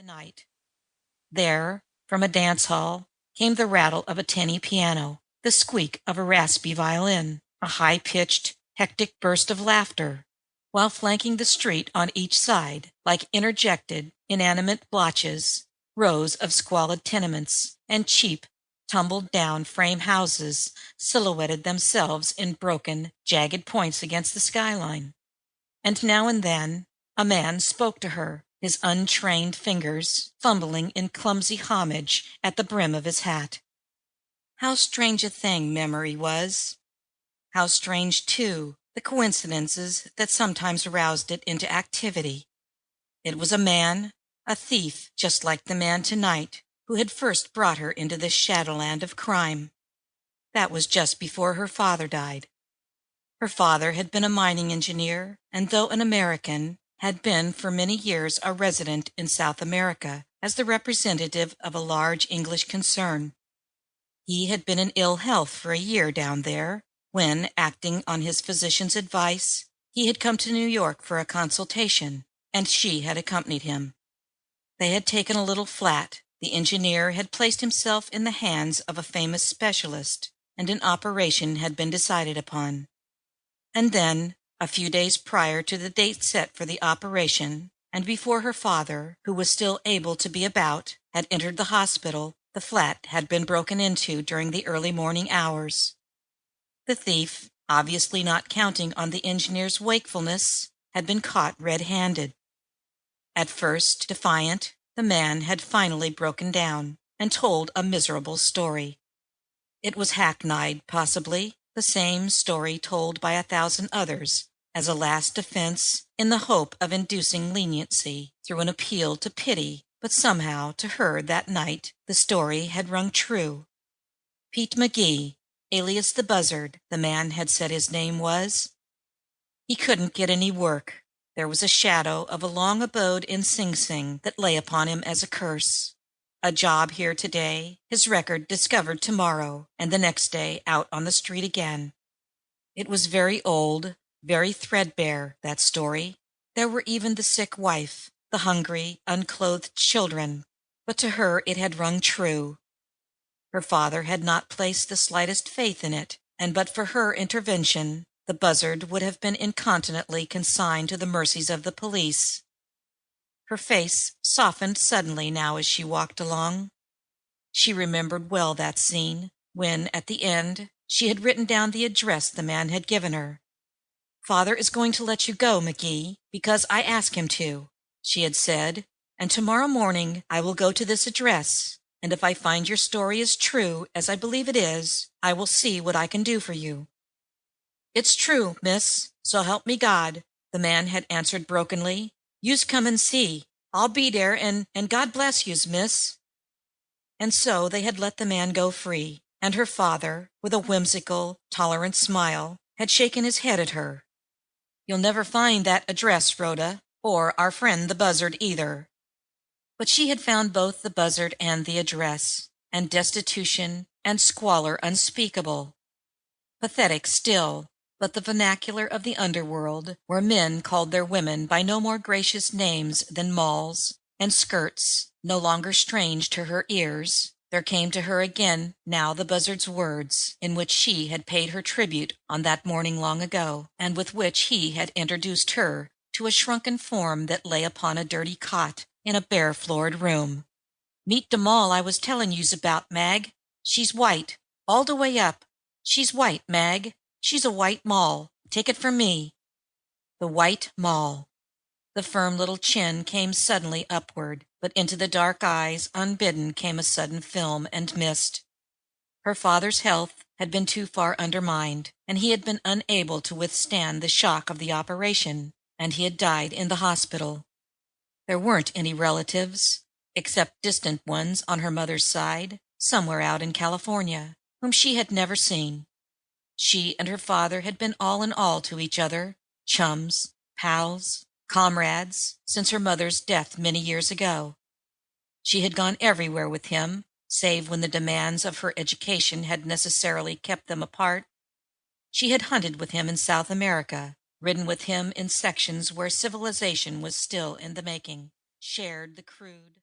the night. There, from a dance hall, came the rattle of a tinny piano, the squeak of a raspy violin, a high-pitched, hectic burst of laughter, while flanking the street on each side, like interjected, inanimate blotches, rows of squalid tenements and cheap, tumbled-down frame houses silhouetted themselves in broken, jagged points against the skyline. And now and then a man spoke to her, his untrained fingers fumbling in clumsy homage at the brim of his hat. How strange a thing memory was! How strange, too, the coincidences that sometimes roused it into activity. It was a man, a thief just like the man tonight, who had first brought her into this shadowland of crime. That was just before her father died. Her father had been a mining engineer, and though an American, had been for many years a resident in South America as the representative of a large English concern. He had been in ill health for a year down there, when, acting on his physician's advice, he had come to New York for a consultation, and she had accompanied him. They had taken a little flat. The engineer had placed himself in the hands of a famous specialist, and an operation had been decided upon. And then, a few days prior to the date set for the operation, and before her father, who was still able to be about, had entered the hospital, the flat had been broken into during the early morning hours. The thief, obviously not counting on the engineer's wakefulness, had been caught red-handed. At first defiant, the man had finally broken down and told a miserable story. It was hackneyed, possibly, the same story told by 1,000 others, as a last defense, in the hope of inducing leniency through an appeal to pity, but somehow to her that night the story had rung true. Pete McGee, alias the Buzzard, the man had said his name was. He couldn't get any work. There was a shadow of a long abode in Sing Sing that lay upon him as a curse. A job here today, his record discovered tomorrow, and the next day out on the street again. It was very old, very threadbare, that story. There were even the sick wife, the hungry, unclothed children, but to her it had rung true. Her father had not placed the slightest faith in it, and but for her intervention, the Buzzard would have been incontinently consigned to the mercies of the police. Her face softened suddenly now as she walked along. She remembered well that scene, when, at the end, she had written down the address the man had given her. "Father is going to let you go, McGee, because I ask him to," she had said, "and tomorrow morning I will go to this address, and if I find your story is true, as I believe it is, I will see what I can do for you." "It's true, miss, so help me God," the man had answered brokenly. "You's come and see. I'll be there, and God bless you's, miss." And so they had let the man go free, and her father, with a whimsical, tolerant smile, had shaken his head at her. "You'll never find that address, Rhoda, or our friend the Buzzard either." But she had found both the Buzzard and the address, and destitution and squalor unspeakable. Pathetic still, but the vernacular of the underworld, where men called their women by no more gracious names than malls and skirts, no longer strange to her ears. There came to her again now the Buzzard's words, in which she had paid her tribute on that morning long ago, and with which he had introduced her to a shrunken form that lay upon a dirty cot in a bare-floored room. "Meet de moll I was tellin' youse about, Mag. She's white, all de way up. She's white, Mag. She's a white moll. Take it from me." The White Moll. The firm little chin came suddenly upward, but into the dark eyes, unbidden, came a sudden film and mist. Her father's health had been too far undermined, and he had been unable to withstand the shock of the operation, and he had died in the hospital. There weren't any relatives, except distant ones on her mother's side, somewhere out in California, whom she had never seen. She and her father had been all in all to each other, chums, pals, comrades, since her mother's death many years ago. She had gone everywhere with him, save when the demands of her education had necessarily kept them apart. She had hunted with him in South America, ridden with him in sections where civilization was still in the making, shared the crude,